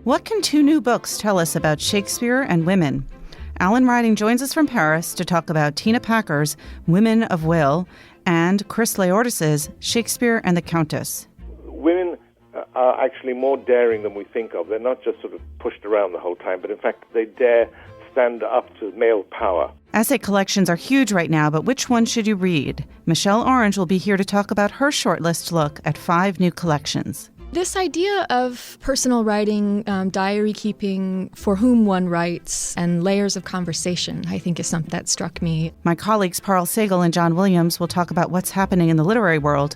What can two new books tell us about Shakespeare and women? Alan Riding joins us from Paris to talk about Tina Packer's Women of Will and Chris Leortis's Shakespeare and the Countess. Women are actually more daring than we think of. They're not just sort of pushed around the whole time, but in fact they dare stand up to male power. Essay collections are huge right now, but which one should you read? Michelle Orange will be here to talk about her shortlist look at 5 new collections. This idea of personal writing, diary keeping, for whom one writes, and layers of conversation, I think is something that struck me. My colleagues Parul, Sehgal, and John Williams will talk about what's happening in the literary world.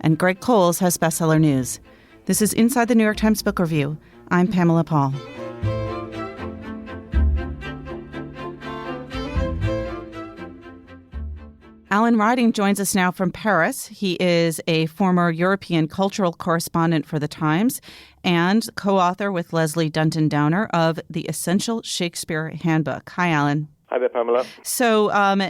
And Greg Cowles has bestseller news. This is Inside the New York Times Book Review. I'm Pamela Paul. Alan Riding joins us now from Paris. He is a former European cultural correspondent for The Times and co-author with Leslie Dunton Downer of The Essential Shakespeare Handbook. Hi, Alan. Hi there, Pamela. So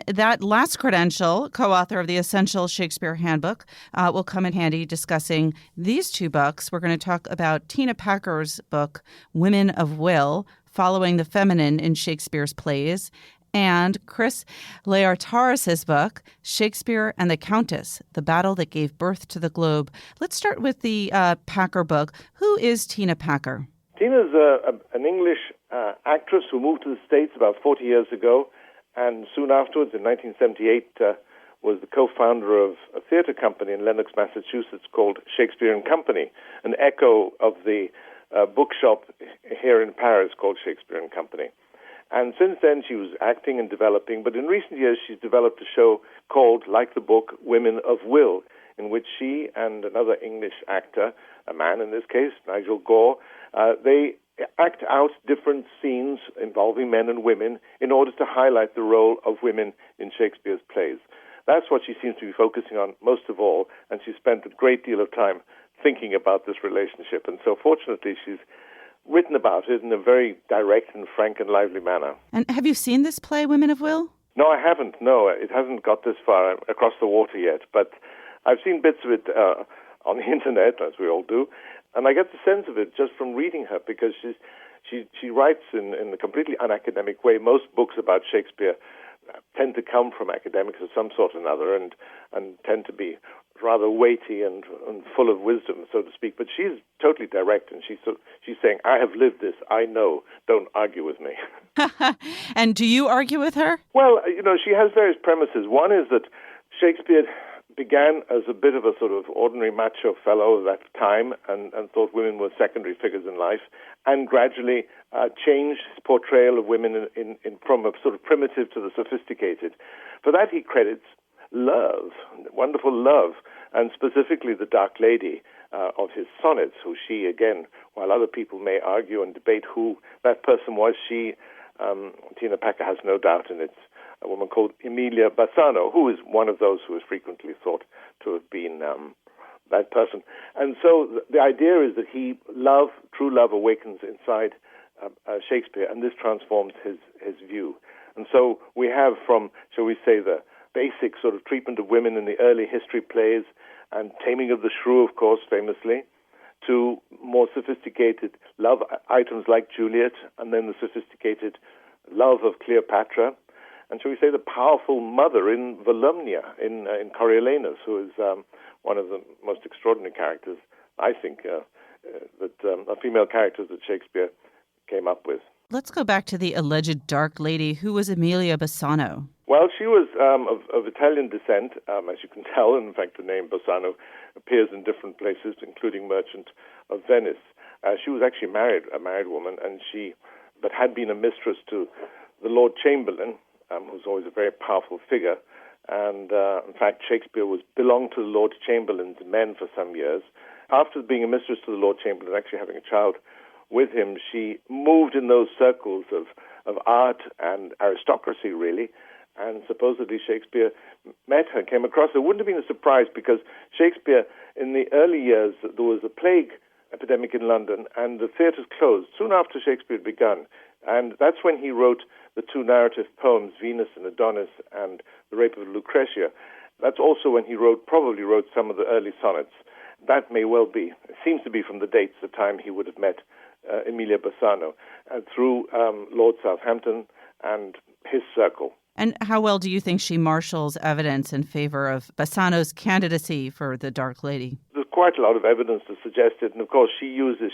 that last credential, co-author of The Essential Shakespeare Handbook, will come in handy discussing these 2 books. We're going to talk about Tina Packer's book, Women of Will, Following the Feminine in Shakespeare's Plays, and Chris Leortis's book, Shakespeare and the Countess, The Battle That Gave Birth to the Globe. Let's start with the Packer book. Who is Tina Packer? Tina's an English actress who moved to the States about 40 years ago, and soon afterwards, in 1978, was the co-founder of a theater company in Lenox, Massachusetts called Shakespeare and Company, an echo of the bookshop here in Paris called Shakespeare and Company. And since then, she was acting and developing, but in recent years, she's developed a show called, like the book, Women of Will, in which she and another English actor, a man in this case, Nigel Gore, they act out different scenes involving men and women in order to highlight the role of women in Shakespeare's plays. That's what she seems to be focusing on most of all, and she spent a great deal of time thinking about this relationship. And so fortunately, she's written about it in a very direct and frank and lively manner. And have you seen this play, Women of Will? No, I haven't. No, it hasn't got this far across the water yet. But I've seen bits of it on the internet, as we all do, and I get the sense of it just from reading her, because she writes in a completely unacademic way. Most books about Shakespeare tend to come from academics of some sort or another, and tend to be rather weighty and full of wisdom, so to speak. But she's totally direct, and she's saying, I have lived this, I know, don't argue with me. And do you argue with her? Well, she has various premises. One is that Shakespeare began as a bit of a sort of ordinary macho fellow of that time and thought women were secondary figures in life, and gradually changed his portrayal of women in from a sort of primitive to the sophisticated. For that he credits love, wonderful love, and specifically the Dark Lady of his sonnets, who she, again, while other people may argue and debate who that person was, Tina Packer has no doubt, and it's a woman called Emilia Bassano, who is one of those who is frequently thought to have been that person. And so the idea is that true love awakens inside Shakespeare, and this transforms his view. And so we have from, shall we say, the basic sort of treatment of women in the early history plays, and Taming of the Shrew, of course, famously, to more sophisticated love items like Juliet, and then the sophisticated love of Cleopatra, and shall we say the powerful mother in Volumnia, in Coriolanus, who is one of the most extraordinary characters, I think, female characters that Shakespeare came up with. Let's go back to the alleged Dark Lady. Who was Emilia Bassano? Well, she was of Italian descent, as you can tell. In fact, the name Bassano appears in different places, including Merchant of Venice. She was actually a married woman, but had been a mistress to the Lord Chamberlain, who's always a very powerful figure. And in fact, Shakespeare belonged to the Lord Chamberlain's men for some years. After being a mistress to the Lord Chamberlain, actually having a child with him, she moved in those circles of art and aristocracy, really. And supposedly Shakespeare met her, came across her. It wouldn't have been a surprise, because Shakespeare, in the early years, there was a plague epidemic in London, and the theatres closed soon after Shakespeare had begun. And that's when he wrote the 2 narrative poems, Venus and Adonis and The Rape of Lucretia. That's also when he probably wrote some of the early sonnets. That may well be. It seems to be from the dates, the time he would have met Emilia Bassano, through Lord Southampton and his circle. And how well do you think she marshals evidence in favor of Bassano's candidacy for the Dark Lady? There's quite a lot of evidence to suggest it, and of course she uses,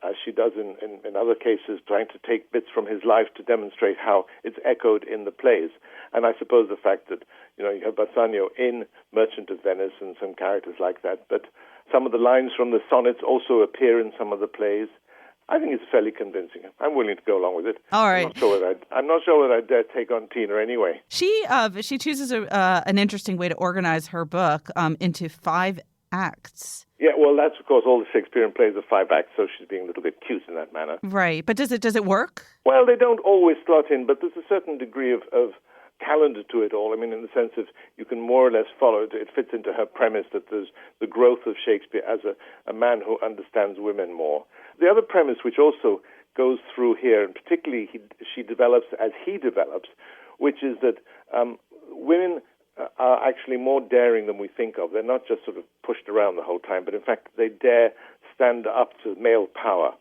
as she does in other cases, trying to take bits from his life to demonstrate how it's echoed in the plays. And I suppose the fact that, you have Bassanio in Merchant of Venice and some characters like that, but some of the lines from the sonnets also appear in some of the plays. I think it's fairly convincing. I'm willing to go along with it. All right. I'm not sure whether I'd dare take on Tina anyway. She chooses an interesting way to organize her book into 5 acts. Yeah, well, that's, of course, all the Shakespearean plays are 5 acts, so she's being a little bit cute in that manner. Right. But does it work? Well, they don't always slot in, but there's a certain degree of calendar to it all. I mean, in the sense of you can more or less follow it. It fits into her premise that there's the growth of Shakespeare as a man who understands women more. The other premise, which also goes through here, and particularly she develops as he develops, which is that women are actually more daring than we think of. They're not just sort of pushed around the whole time, but in fact they dare stand up to male power,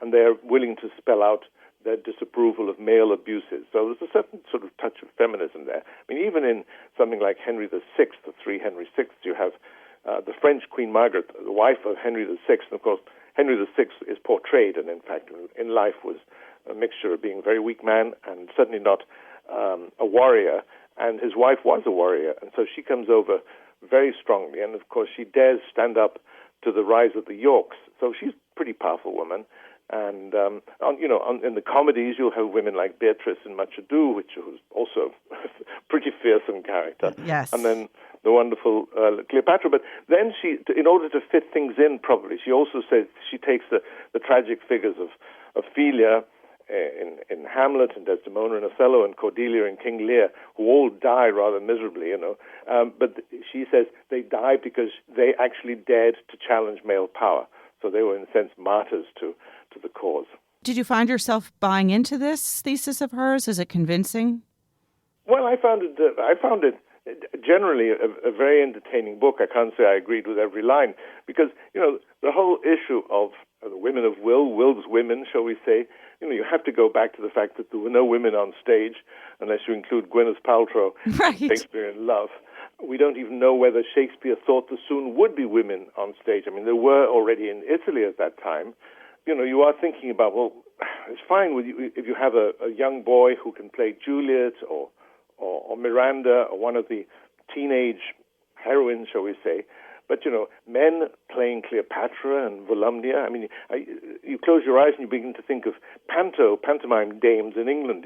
and they're willing to spell out their disapproval of male abuses. So there's a certain sort of touch of feminism there. I mean, even in something like Henry VI, the 3 Henry VI, you have the French Queen Margaret, the wife of Henry VI, and of course Henry VI is portrayed, and in fact in life was a mixture of being a very weak man and certainly not a warrior, and his wife was a warrior, and so she comes over very strongly, and of course she dares stand up to the rise of the Yorks. So she's a pretty powerful woman. And in the comedies, you'll have women like Beatrice in Much Ado, which was also a pretty fearsome character. Yes. And then the wonderful Cleopatra. But then she, in order to fit things in properly, she also says she takes the tragic figures of Ophelia in Hamlet and Desdemona and Othello and Cordelia and King Lear, who all die rather miserably, But she says they die because they actually dared to challenge male power. So they were, in a sense, martyrs to the cause. Did you find yourself buying into this thesis of hers? Is it convincing? Well, I found it generally a very entertaining book. I can't say I agreed with every line because, the whole issue of the women of Will's women, shall we say, you have to go back to the fact that there were no women on stage, unless you include Gwyneth Paltrow, right. Shakespeare in Love. We don't even know whether Shakespeare thought there soon would be women on stage. I mean, there were already in Italy at that time. You are thinking about, well, it's fine with you if you have a young boy who can play Juliet or Miranda or one of the teenage heroines, shall we say. But, men playing Cleopatra and Volumnia, I mean, you close your eyes and you begin to think of pantomime dames in England,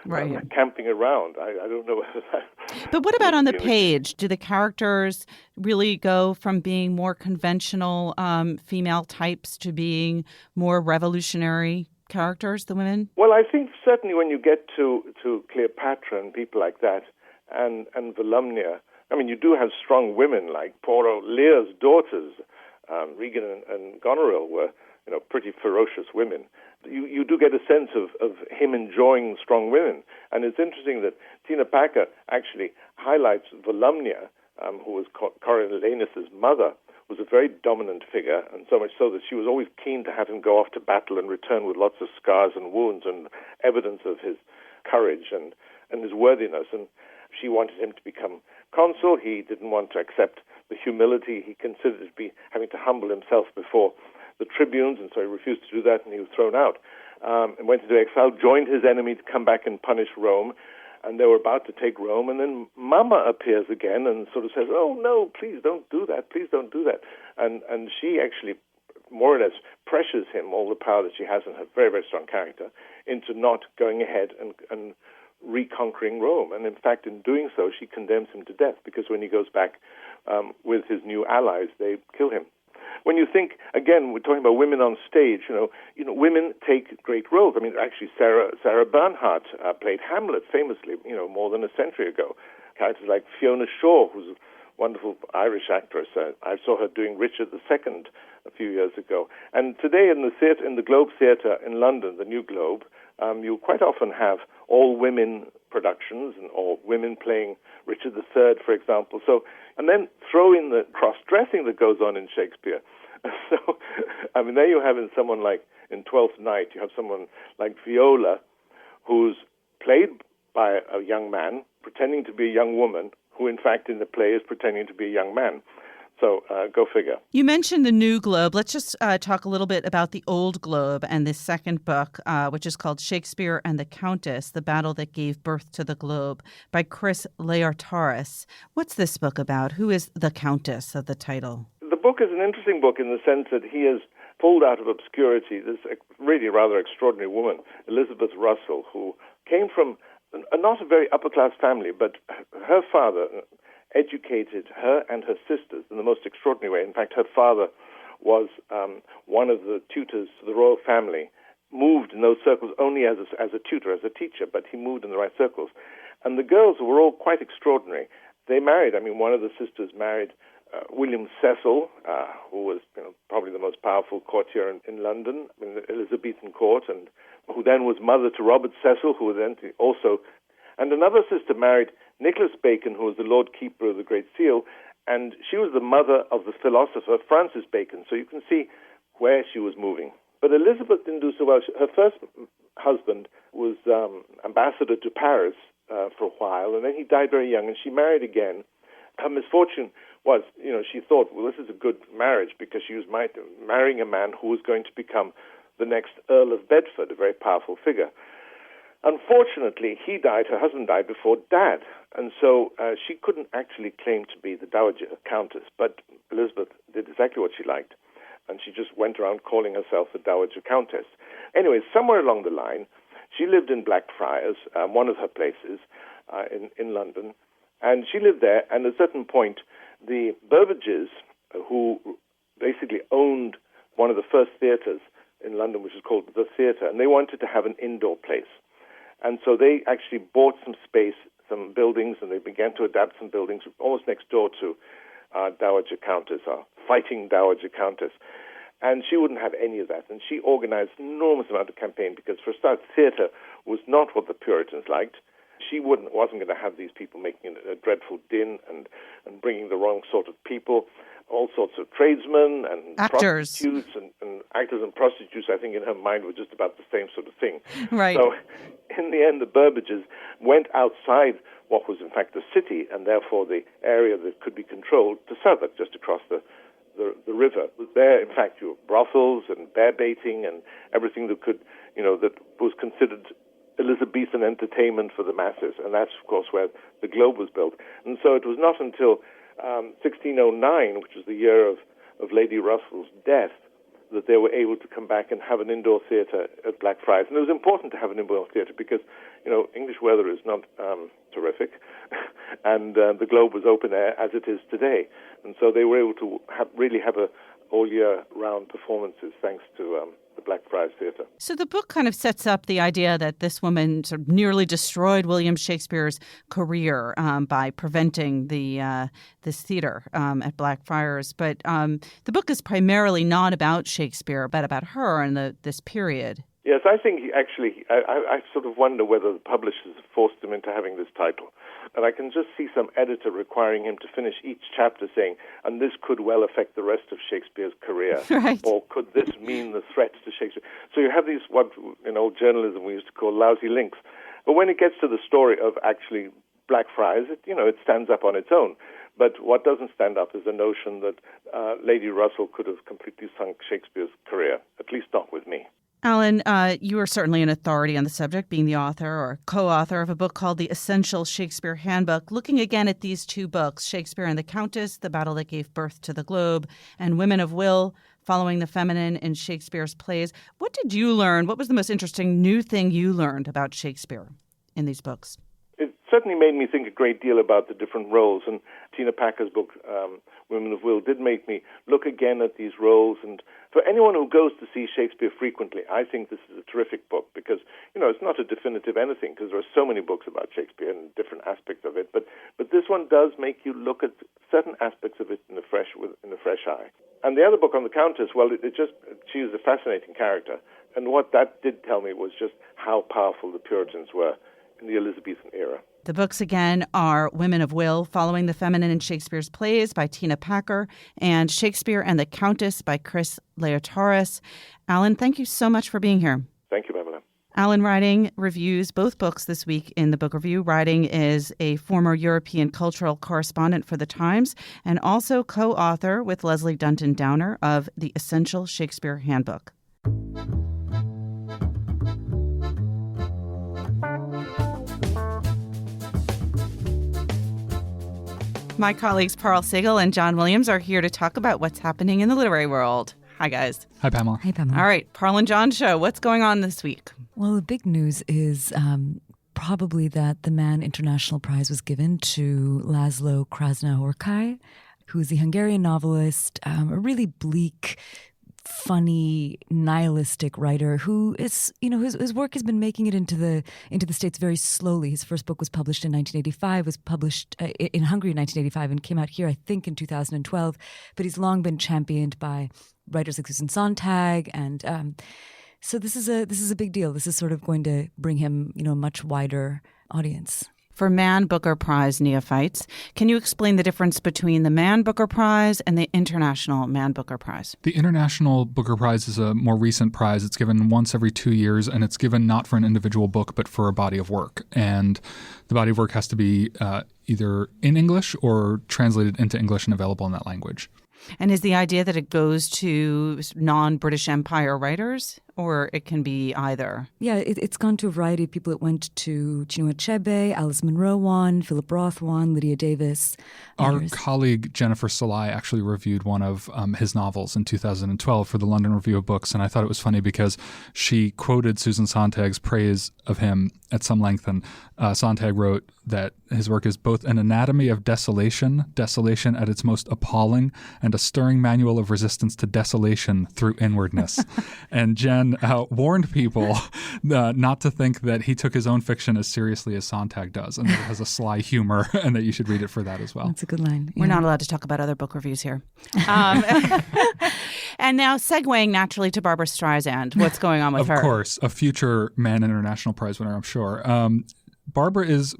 right. Camping around. I don't know whether that... But what about on the page? Do the characters really go from being more conventional female types to being more revolutionary characters, the women? Well, I think certainly when you get to Cleopatra and people like that, and Volumnia, I mean, you do have strong women like Poor Lear's daughters, Regan and Goneril were, pretty ferocious women. You do get a sense of him enjoying strong women. And it's interesting that Tina Packer actually highlights Volumnia, who was Coriolanus' mother, was a very dominant figure, and so much so that she was always keen to have him go off to battle and return with lots of scars and wounds and evidence of his courage and his worthiness. And she wanted him to become consul. He didn't want to accept the humility he considered to be having to humble himself before the tribunes, and so he refused to do that, and he was thrown out and went into exile, joined his enemy to come back and punish Rome, and they were about to take Rome, and then Mama appears again and sort of says, oh, no, please don't do that, please don't do that. And she actually more or less pressures him, all the power that she has and her very, very strong character, into not going ahead and reconquering Rome. And in fact, in doing so, she condemns him to death, because when he goes back with his new allies, they kill him. When you think, again, we're talking about women on stage, women take great roles. I mean, actually, Sarah Bernhardt played Hamlet famously, more than a century ago. Characters like Fiona Shaw, who's a wonderful Irish actress. I saw her doing Richard II a few years ago. And today in the Globe Theatre in London, the New Globe, you quite often have all-women productions or women playing Richard III, for example. So, and then throw in the cross-dressing that goes on in Shakespeare. So, I mean, there you have in someone like, in Twelfth Night, you have someone like Viola, who's played by a young man, pretending to be a young woman, who in fact in the play is pretending to be a young man. So go figure. You mentioned the New Globe. Let's just talk a little bit about the Old Globe and this second book, which is called Shakespeare and the Countess, The Battle That Gave Birth to the Globe, by Chris Leartaris. What's this book about? Who is the Countess of the title? The book is an interesting book in the sense that he has pulled out of obscurity this really rather extraordinary woman, Elizabeth Russell, who came from not a very upper-class family, but her father educated her and her sisters in the most extraordinary way. In fact, her father was one of the tutors to the royal family, moved in those circles only as a tutor, as a teacher, but he moved in the right circles. And the girls were all quite extraordinary. They married. I mean, one of the sisters married William Cecil, who was probably the most powerful courtier in London, in the Elizabethan court, and who then was mother to Robert Cecil, who was then also... And another sister married Nicholas Bacon, who was the Lord Keeper of the Great Seal, and she was the mother of the philosopher Francis Bacon. So you can see where she was moving. But Elizabeth didn't do so well. Her first husband was ambassador to Paris for a while, and then he died very young, and she married again. Her misfortune was, she thought, well, this is a good marriage because she was marrying a man who was going to become the next Earl of Bedford, a very powerful figure. Unfortunately, he died, her husband died before Dad, and so she couldn't actually claim to be the Dowager Countess, but Elizabeth did exactly what she liked, and she just went around calling herself the Dowager Countess. Anyway, somewhere along the line, she lived in Blackfriars, one of her places in London, and she lived there, and at a certain point, the Burbages, who basically owned one of the first theatres in London, which is called The Theatre, and they wanted to have an indoor place. And so they actually bought some space, some buildings, and they began to adapt some buildings almost next door to Dowager Countess, our fighting Dowager Countess. And she wouldn't have any of that. And she organized an enormous amount of campaign because, for a start, theater was not what the Puritans liked. She wasn't going to have these people making a dreadful din and bringing the wrong sort of people. All sorts of tradesmen and actors. Prostitutes and actors and prostitutes, I think, in her mind were just about the same sort of thing. Right. So, in the end, the Burbages went outside what was, in fact, the city, and therefore the area that could be controlled, to Southwark, just across the river. There, in fact, you were brothels and bear baiting and everything that could, that was considered Elizabethan entertainment for the masses, and that's, of course, where the Globe was built. And so it was not until 1609, which was the year of Lady Russell's death, that they were able to come back and have an indoor theatre at Blackfriars. And it was important to have an indoor theatre because, English weather is not terrific, and the Globe was open air as it is today. And so they were able to really have all year-round performances thanks to the Blackfriars Theatre. So the book kind of sets up the idea that this woman sort of nearly destroyed William Shakespeare's career by preventing this theater at Blackfriars. But the book is primarily not about Shakespeare, but about her and this period. Yes, I think I sort of wonder whether the publishers forced him into having this title. And I can just see some editor requiring him to finish each chapter saying, and this could well affect the rest of Shakespeare's career. Right. Or could this mean the threat to Shakespeare? So you have these, what in old journalism we used to call lousy links. But when it gets to the story of actually Blackfriars, it stands up on its own. But what doesn't stand up is the notion that Lady Russell could have completely sunk Shakespeare's career, at least not with me. Alan, you are certainly an authority on the subject, being the author or co-author of a book called The Essential Shakespeare Handbook, looking again at these two books, Shakespeare and the Countess, The Battle That Gave Birth to the Globe, and Women of Will, Following the Feminine in Shakespeare's Plays. What did you learn? What was the most interesting new thing you learned about Shakespeare in these books? It certainly made me think a great deal about the different roles, and Tina Packer's book, Women of Will, did make me look again at these roles. And for anyone who goes to see Shakespeare frequently, I think this is a terrific book because, it's not a definitive anything because there are so many books about Shakespeare and different aspects of it. But this one does make you look at certain aspects of it in a fresh eye. And the other book on the Countess, well, she was a fascinating character. And what that did tell me was just how powerful the Puritans were in the Elizabethan era. The books, again, are Women of Will, Following the Feminine in Shakespeare's Plays by Tina Packer, and Shakespeare and the Countess by Chris Leotaris. Alan, thank you so much for being here. Thank you, Pamela. Alan Riding reviews both books this week in the Book Review. Riding is a former European cultural correspondent for The Times and also co-author with Leslie Dunton Downer of The Essential Shakespeare Handbook. My colleagues Parul, Sehgal, and John Williams are here to talk about what's happening in the literary world. Hi, guys. Hi, Pamela. Hi, Pamela. All right, Parul and John show. What's going on this week? Well, the big news is probably that the Man International Prize was given to Laszlo Krasznahorkai, who is a Hungarian novelist, a really bleak, funny, nihilistic writer who is, his work has been making it into the States very slowly. His first book was published in 1985, was published in Hungary in 1985 and came out here, I think, in 2012. But he's long been championed by writers like Susan Sontag, and so this is a big deal. This is sort of going to bring him, a much wider audience. For Man Booker Prize neophytes, can you explain the difference between the Man Booker Prize and the International Man Booker Prize? The International Booker Prize is a more recent prize. It's given once every 2 years, and it's given not for an individual book, but for a body of work. And the body of work has to be either in English or translated into English and available in that language. And is the idea that it goes to non-British Empire writers, or it can be either? Yeah, it's gone to a variety of people. It went to Chinua Achebe, Alice Munro won, Philip Roth won, Lydia Davis. Our colleague Jennifer Salai actually reviewed one of his novels in 2012 for the London Review of Books, and I thought it was funny because she quoted Susan Sontag's praise of him at some length, and Sontag wrote that his work is both an anatomy of desolation at its most appalling, and a stirring manual of resistance to desolation through inwardness. And Jen warned people not to think that he took his own fiction as seriously as Sontag does, and that it has a sly humor, and that you should read it for that as well. That's a good line. Yeah. We're not allowed to talk about other book reviews here. And now segueing naturally to Barbara Streisand. What's going on with her? Of course, a future Man International Prize winner, I'm sure. Barbara is,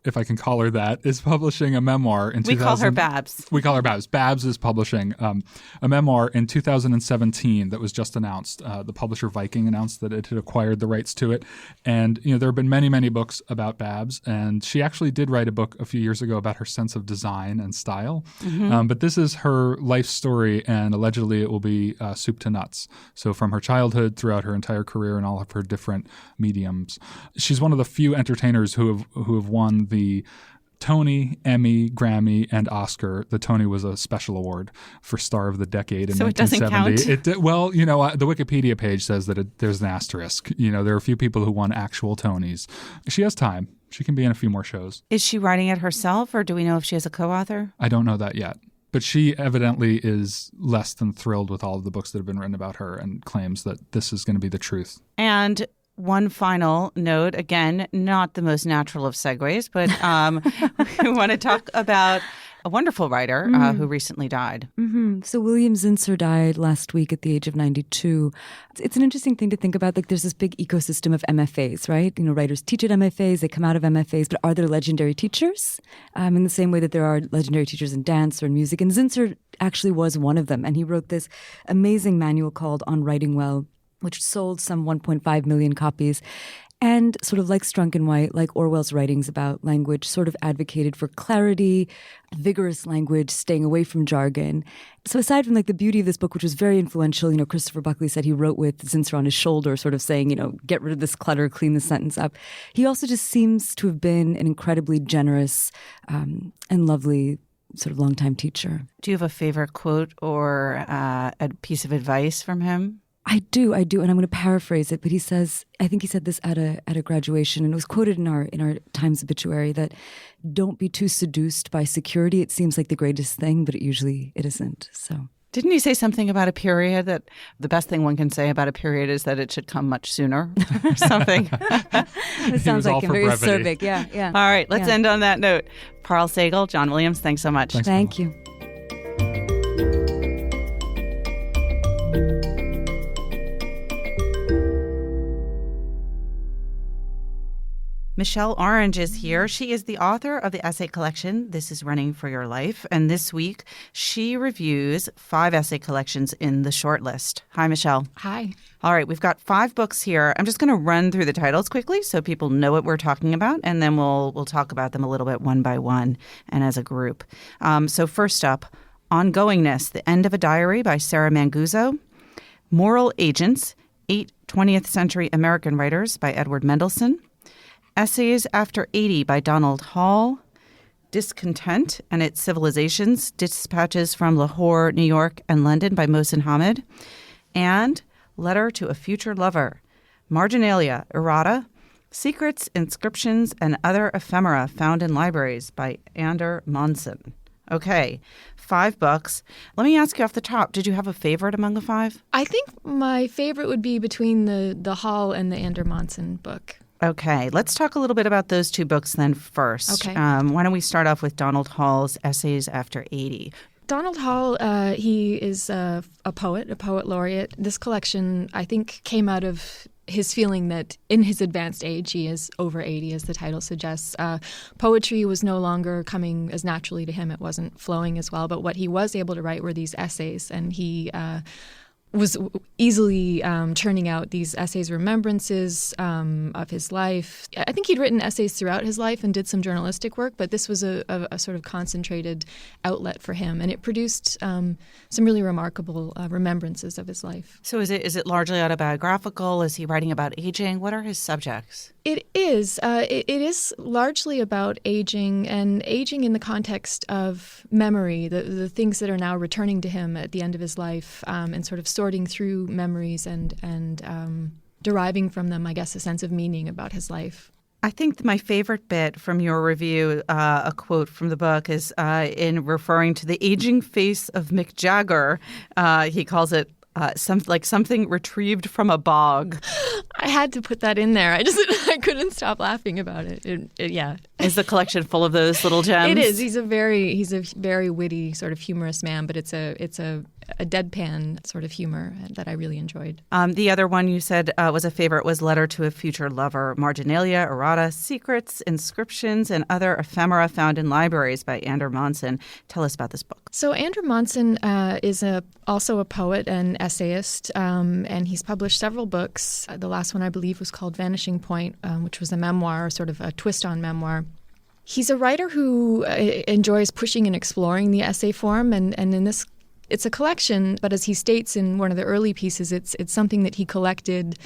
if I can call her that, is publishing a memoir in 2000. We call her Babs. We call her Babs. Babs is publishing a memoir in 2017 that was just announced. The publisher Viking announced that it had acquired the rights to it. And, there have been many, many books about Babs. And she actually did write a book a few years ago about her sense of design and style. Mm-hmm. But this is her life story, and allegedly it will be soup to nuts. So from her childhood throughout her entire career and all of her different mediums. She's one of the few entertainers who have won the Tony, Emmy, Grammy, and Oscar. The Tony was a special award for Star of the Decade in 1970. It doesn't count? The Wikipedia page says that there's an asterisk. There are a few people who won actual Tonys. She has time. She can be in a few more shows. Is she writing it herself, or do we know if she has a co-author? I don't know that yet. But she evidently is less than thrilled with all of the books that have been written about her and claims that this is going to be the truth. And one final note, again, not the most natural of segues, but we want to talk about a wonderful writer who recently died. Mm-hmm. So William Zinsser died last week at the age of 92. It's an interesting thing to think about. Like, there's this big ecosystem of MFAs, right? Writers teach at MFAs, they come out of MFAs, but are there legendary teachers? In the same way that there are legendary teachers in dance or in music. And Zinsser actually was one of them. And he wrote this amazing manual called On Writing Well, which sold some 1.5 million copies. And sort of like Strunk and White, like Orwell's writings about language, sort of advocated for clarity, vigorous language, staying away from jargon. So aside from the beauty of this book, which was very influential, Christopher Buckley said he wrote with Zinsser on his shoulder, sort of saying, get rid of this clutter, clean the sentence up. He also just seems to have been an incredibly generous and lovely sort of longtime teacher. Do you have a favorite quote or a piece of advice from him? I do, and I'm going to paraphrase it, but he says, I think he said this at a graduation, and it was quoted in our Times obituary, that don't be too seduced by security. It seems like the greatest thing, but it isn't. So. Didn't he say something about a period, that the best thing one can say about a period is that it should come much sooner or something? It sounds like him, very acerbic. Yeah. All right, let's end on that note. Parul, Sehgal, John Williams, thanks so much. Thank you. Michelle Orange is here. She is the author of the essay collection, This is Running for Your Life. And this week, she reviews 5 essay collections in the shortlist. Hi, Michelle. Hi. All right, we've got 5 books here. I'm just going to run through the titles quickly so people know what we're talking about, and then we'll talk about them a little bit one by one and as a group. So first up, Ongoingness, The End of a Diary by Sarah Manguzo. Moral Agents, 8 20th Century American Writers by Edward Mendelsohn. Essays After 80 by Donald Hall. Discontent and Its Civilizations, Dispatches from Lahore, New York, and London by Mohsin Hamid. And Letter to a Future Lover, Marginalia, Errata, Secrets, Inscriptions, and Other Ephemera Found in Libraries by Ander Monson. Okay, 5 books. Let me ask you off the top, did you have a favorite among the 5? I think my favorite would be between the Hall and the Ander Monson book. Okay, let's talk a little bit about those 2 books then first. Okay. Why don't we start off with Donald Hall's Essays After 80? Donald Hall, he is a poet laureate. This collection, I think, came out of his feeling that in his advanced age, he is over 80, as the title suggests. Poetry was no longer coming as naturally to him. It wasn't flowing as well. But what he was able to write were these essays, and he was easily churning out these essays, remembrances of his life. I think he'd written essays throughout his life and did some journalistic work, but this was a sort of concentrated outlet for him, and it produced some really remarkable remembrances of his life. So is it largely autobiographical? Is he writing about aging? What are his subjects? It is. It is largely about aging, and aging in the context of memory, the things that are now returning to him at the end of his life, and sort of sorting through memories and deriving from them, I guess, a sense of meaning about his life. I think my favorite bit from your review, a quote from the book, is in referring to the aging face of Mick Jagger. He calls it something retrieved from a bog. I had to put that in there. I couldn't stop laughing about it. Yeah. Is the collection full of those little gems? It is. He's a very witty, sort of humorous man, but it's a deadpan sort of humor that I really enjoyed. The other one you said was a favorite was Letter to a Future Lover, Marginalia, Errata, Secrets, Inscriptions, and Other Ephemera Found in Libraries by Ander Monson. Tell us about this book. So Ander Monson is also a poet and essayist, and he's published several books. The last one, I believe, was called Vanishing Point, which was a memoir, sort of a twist on memoir. He's a writer who enjoys pushing and exploring the essay form, and in this, it's a collection, but as he states in one of the early pieces, it's something that he collected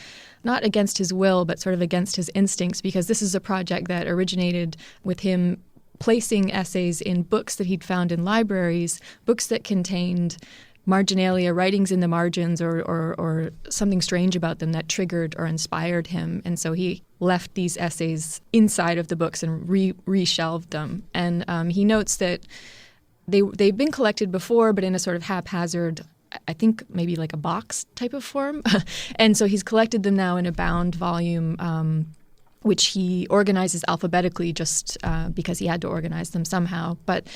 not against his will, but sort of against his instincts, because this is a project that originated with him placing essays in books that he'd found in libraries, books that contained marginalia, writings in the margins, or something strange about them that triggered or inspired him. And so he left these essays inside of the books and reshelved them. And he notes that they've been collected before, but in a sort of haphazard, I think maybe like a box type of form. And so he's collected them now in a bound volume, which he organizes alphabetically just because he had to organize them somehow. But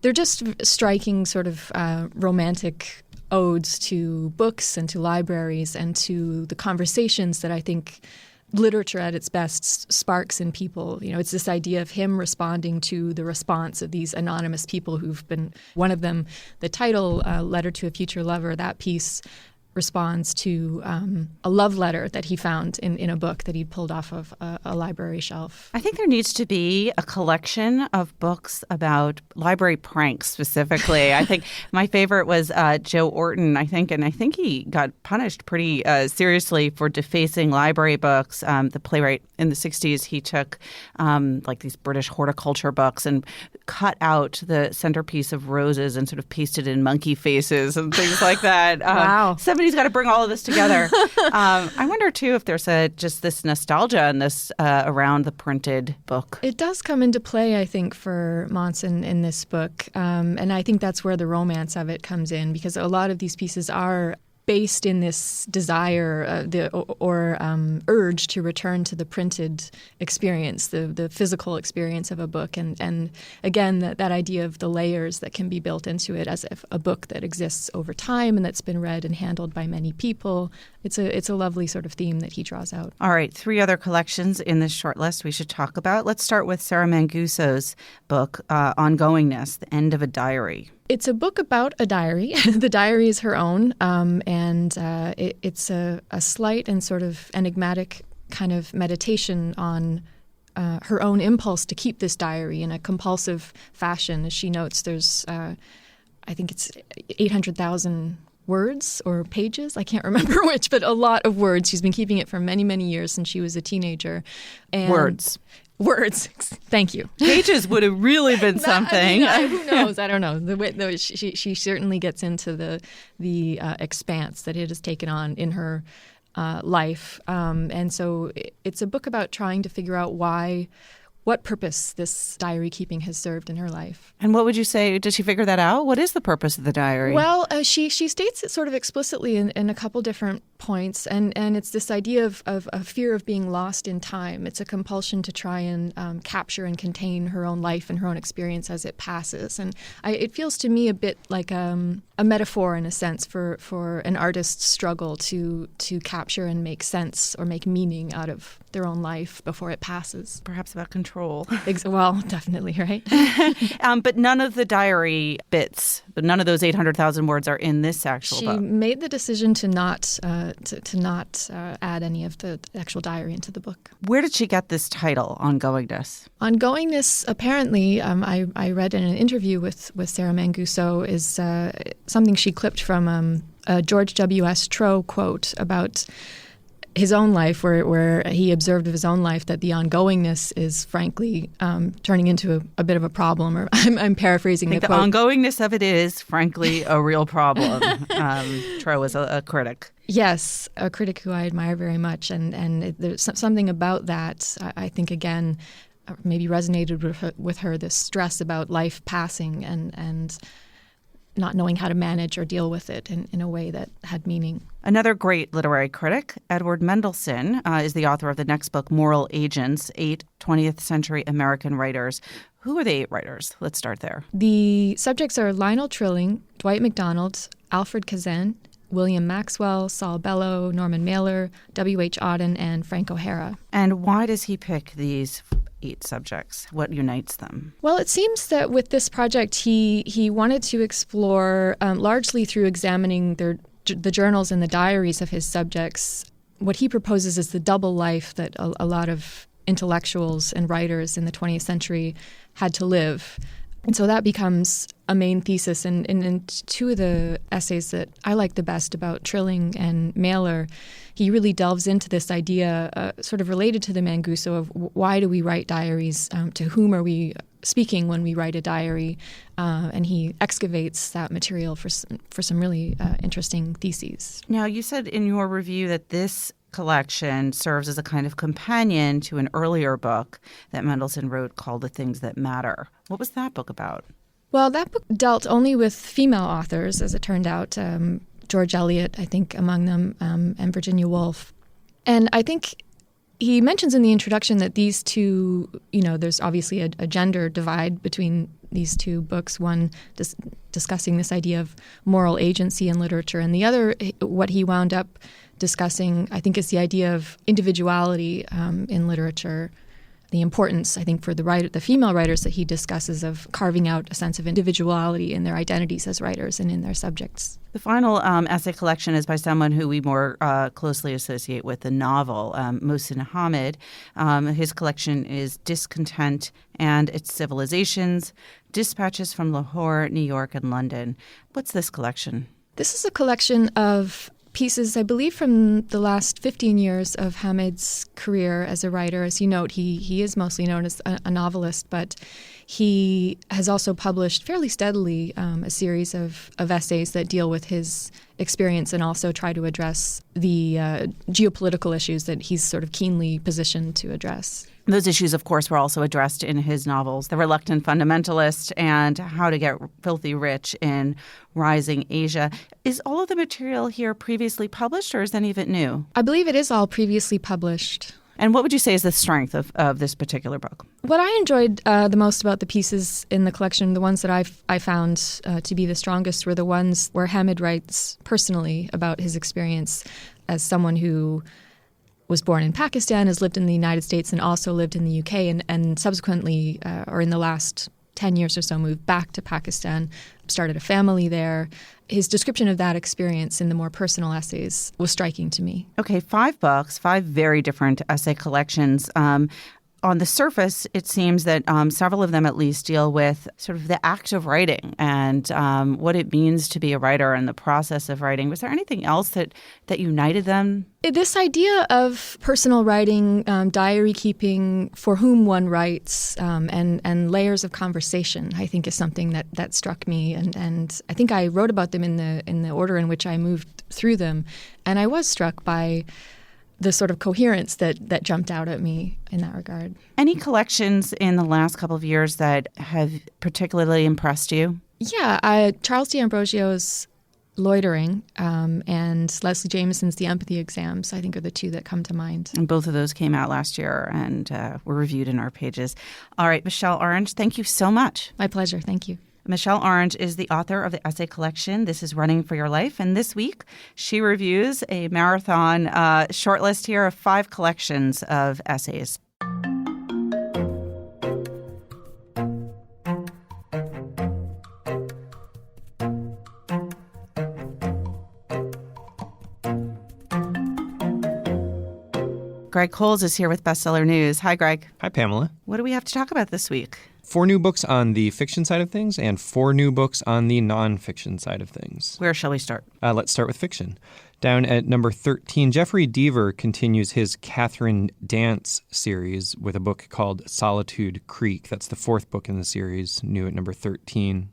they're just striking sort of romantic odes to books and to libraries and to the conversations that I think literature at its best sparks in people. You know, it's this idea of him responding to the response of these anonymous people who've been, one of them, the title, Letter to a Future Lover, that piece responds to a love letter that he found in a book that he'd pulled off of a library shelf. I think there needs to be a collection of books about library pranks specifically. I think my favorite was Joe Orton, I think he got punished pretty seriously for defacing library books. The playwright in the 60s, he took like these British horticulture books and cut out the centerpiece of roses and sort of pasted in monkey faces and things like that. Wow. Somebody's got to bring all of this together. I wonder, too, if there's just this nostalgia and this around the printed book. It does come into play, I think, for Monson in this book. And I think that's where the romance of it comes in, because a lot of these pieces are based in this desire or urge to return to the printed experience, the physical experience of a book. And again, that idea of the layers that can be built into it as if a book that exists over time and that's been read and handled by many people. It's a lovely sort of theme that he draws out. All right, 3 other collections in this short list we should talk about. Let's start with Sarah Manguso's book, Ongoingness, The End of a Diary. It's a book about a diary. The diary is her own, and it's a slight and sort of enigmatic kind of meditation on her own impulse to keep this diary in a compulsive fashion. As she notes, there's, I think it's 800,000 words or pages. I can't remember which, but a lot of words. She's been keeping it for many, many years since she was a teenager. And Words. Thank you. Pages would have really been something. Who knows? I don't know. She certainly gets into the expanse that it has taken on in her life. And so it's a book about trying to figure out what purpose this diary keeping has served in her life. And what would you say? Did she figure that out? What is the purpose of the diary? Well, she states it sort of explicitly in a couple different points, and it's this idea of a fear of being lost in time. It's a compulsion to try and capture and contain her own life and her own experience as it passes. And it feels to me a bit like a metaphor, in a sense, for an artist's struggle to capture and make sense or make meaning out of their own life before it passes. Perhaps about control. Well, definitely, right? But none of the diary bits, but none of those 800,000 words are in this actual book. She made the decision to not add any of the actual diary into the book. Where did she get this title, Ongoingness? Ongoingness, apparently, I read in an interview with Sarah Manguso, is something she clipped from a George W.S. Trow quote about his own life, where he observed of his own life that the ongoingness is frankly turning into a bit of a problem. Or I'm paraphrasing the quote. The ongoingness of it is, frankly, a real problem. Trow was a critic. Yes, a critic who I admire very much. And there's something about that, I think, again, maybe resonated with her, this stress about life passing and not knowing how to manage or deal with it in a way that had meaning. Another great literary critic, Edward Mendelsohn, is the author of the next book, Moral Agents, 8 20th Century American Writers. Who are the 8 writers? Let's start there. The subjects are Lionel Trilling, Dwight MacDonald, Alfred Kazan, William Maxwell, Saul Bellow, Norman Mailer, W.H. Auden, and Frank O'Hara. And why does he pick these 8 subjects? What unites them? Well, it seems that with this project, he wanted to explore, largely through examining the journals and the diaries of his subjects, what he proposes is the double life that a lot of intellectuals and writers in the 20th century had to live. And so that becomes a main thesis. And in 2 of the essays that I like the best about Trilling and Mailer, he really delves into this idea, sort of related to the Manguso, of why do we write diaries? To whom are we speaking when we write a diary? And he excavates that material for some really interesting theses. Now, you said in your review that this collection serves as a kind of companion to an earlier book that Mendelsohn wrote called The Things That Matter. What was that book about? Well, that book dealt only with female authors, as it turned out. George Eliot, I think, among them, and Virginia Woolf. And I think he mentions in the introduction that these two, there's obviously a gender divide between these 2 books, one discussing this idea of moral agency in literature, and the other, what he wound up discussing, I think, is the idea of individuality in literature. The importance, I think, for the female writers that he discusses of carving out a sense of individuality in their identities as writers and in their subjects. The final essay collection is by someone who we more closely associate with the novel, Mohsin Hamid. His collection is Discontent and Its Civilizations, Dispatches from Lahore, New York, and London. What's this collection? This is a collection of pieces, I believe, from the last 15 years of Hamid's career as a writer. As you note, he is mostly known as a novelist, but he has also published fairly steadily a series of essays that deal with his experience and also try to address the geopolitical issues that he's sort of keenly positioned to address. Those issues, of course, were also addressed in his novels, The Reluctant Fundamentalist and How to Get Filthy Rich in Rising Asia. Is all of the material here previously published, or is any of it new? I believe it is all previously published. And what would you say is the strength of this particular book? What I enjoyed the most about the pieces in the collection, the ones that I found to be the strongest, were the ones where Hamid writes personally about his experience as someone who was born in Pakistan, has lived in the United States, and also lived in the UK, and subsequently, or in the last 10 years or so, moved back to Pakistan, started a family there. His description of that experience in the more personal essays was striking to me. Okay, 5 books, 5 very different essay collections. On the surface, it seems that several of them at least deal with sort of the act of writing and what it means to be a writer and the process of writing. Was there anything else that united them? This idea of personal writing, diary keeping, for whom one writes, and layers of conversation, I think is something that struck me. And I think I wrote about them in the order in which I moved through them. And I was struck by the sort of coherence that jumped out at me in that regard. Any collections in the last couple of years that have particularly impressed you? Yeah, Charles D'Ambrosio's Loitering and Leslie Jameson's The Empathy Exams, I think, are the two that come to mind. And both of those came out last year and were reviewed in our pages. All right, Michelle Orange, thank you so much. My pleasure. Thank you. Michelle Orange is the author of the essay collection, This is Running for Your Life. And this week, she reviews a marathon shortlist here of 5 collections of essays. Greg Cowles is here with Bestseller News. Hi, Greg. Hi, Pamela. What do we have to talk about this week? 4 new books on the fiction side of things and 4 new books on the nonfiction side of things. Where shall we start? Let's start with fiction. Down at number 13, Jeffrey Deaver continues his Catherine Dance series with a book called Solitude Creek. That's the 4th book in the series, new at number 13.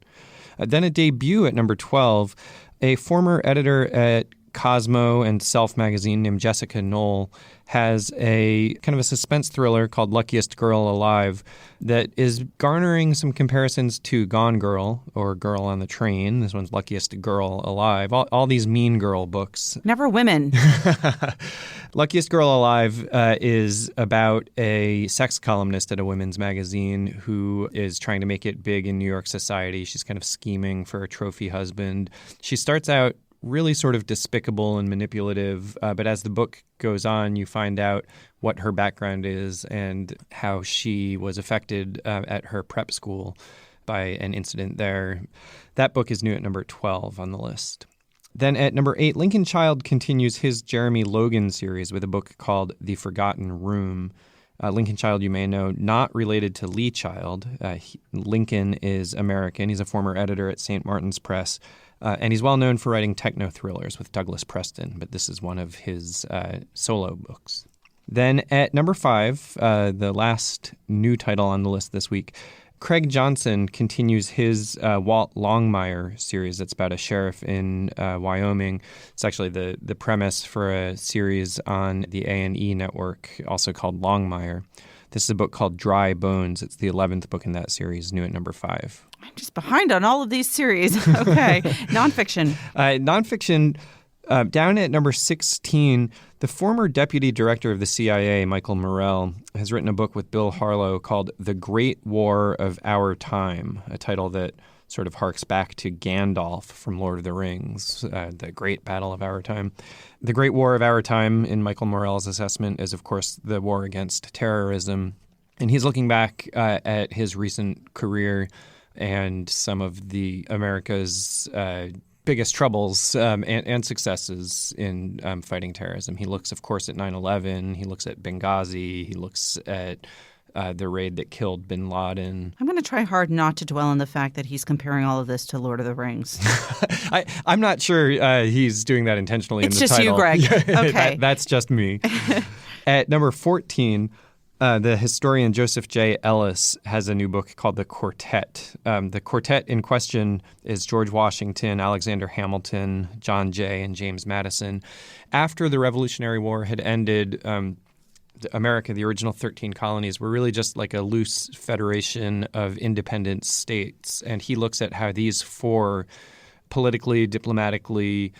Then a debut at number 12, a former editor at Cosmo and Self magazine named Jessica Knoll has a kind of a suspense thriller called Luckiest Girl Alive that is garnering some comparisons to Gone Girl or Girl on the Train. This one's Luckiest Girl Alive. All these mean girl books. Never women. Luckiest Girl Alive is about a sex columnist at a women's magazine who is trying to make it big in New York society. She's kind of scheming for a trophy husband. She starts out really sort of despicable and manipulative, but as the book goes on, you find out what her background is and how she was affected at her prep school by an incident there. That book is new at number 12 on the list. Then at number 8, Lincoln Child continues his Jeremy Logan series with a book called The Forgotten Room. Lincoln Child, you may know, not related to Lee Child. Lincoln is American. He's a former editor at St. Martin's Press. And he's well known for writing techno thrillers with Douglas Preston, but this is one of his solo books. Then at number 5, the last new title on the list this week, Craig Johnson continues his Walt Longmire series that's about a sheriff in Wyoming. It's actually the premise for a series on the A&E network, also called Longmire. This is a book called Dry Bones. It's the 11th book in that series, new at number 5. I'm just behind on all of these series. Okay. Nonfiction. Nonfiction, down at number 16, the former deputy director of the CIA, Michael Morrell, has written a book with Bill Harlow called The Great War of Our Time, a title that sort of harks back to Gandalf from Lord of the Rings, the Great Battle of Our Time. The Great War of Our Time, in Michael Morrell's assessment, is, of course, the war against terrorism. And he's looking back at his recent career and some of the America's biggest troubles and successes in fighting terrorism. He looks, of course, at 9/11. He looks at Benghazi. He looks at the raid that killed bin Laden. I'm going to try hard not to dwell on the fact that he's comparing all of this to Lord of the Rings. I'm not sure he's doing that intentionally in the title. It's just you, Greg. Okay. That's just me. At number 14, The historian Joseph J. Ellis has a new book called The Quartet. The quartet in question is George Washington, Alexander Hamilton, John Jay, and James Madison. After the Revolutionary War had ended, America, the original 13 colonies, were really just like a loose federation of independent states. And he looks at how these four politically, diplomatically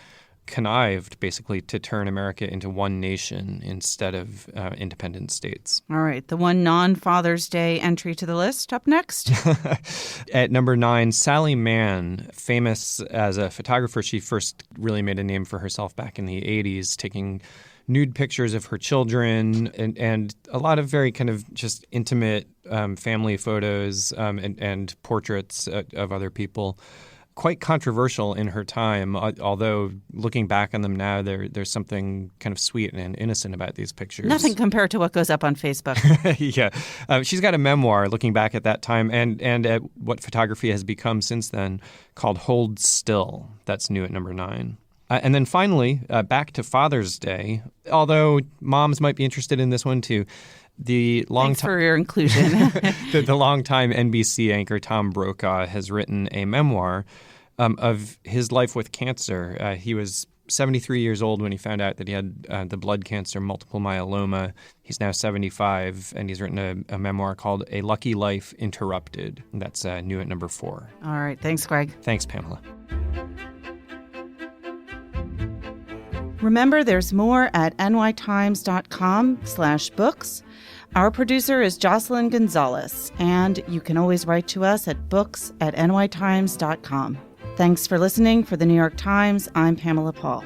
connived basically to turn America into one nation instead of independent states. All right. The one non-Father's Day entry to the list up next. At number 9, Sally Mann, famous as a photographer. She first really made a name for herself back in the 80s, taking nude pictures of her children and a lot of very kind of just intimate family photos and portraits of other people. Quite controversial in her time, although looking back on them now, there's something kind of sweet and innocent about these pictures. Nothing compared to what goes up on Facebook. Yeah. She's got a memoir looking back at that time and at what photography has become since then called Hold Still. That's new at number 9. And then finally, back to Father's Day, although moms might be interested in this one too. Thanks for your inclusion. The longtime NBC anchor Tom Brokaw has written a memoir of his life with cancer. He was 73 years old when he found out that he had the blood cancer, multiple myeloma. He's now 75, and he's written a memoir called A Lucky Life Interrupted. And that's new at number 4. All right. Thanks, Greg. Thanks, Pamela. Remember, there's more at nytimes.com/books. Our producer is Jocelyn Gonzalez, and you can always write to us at books@nytimes.com. Thanks for listening. For the New York Times, I'm Pamela Paul.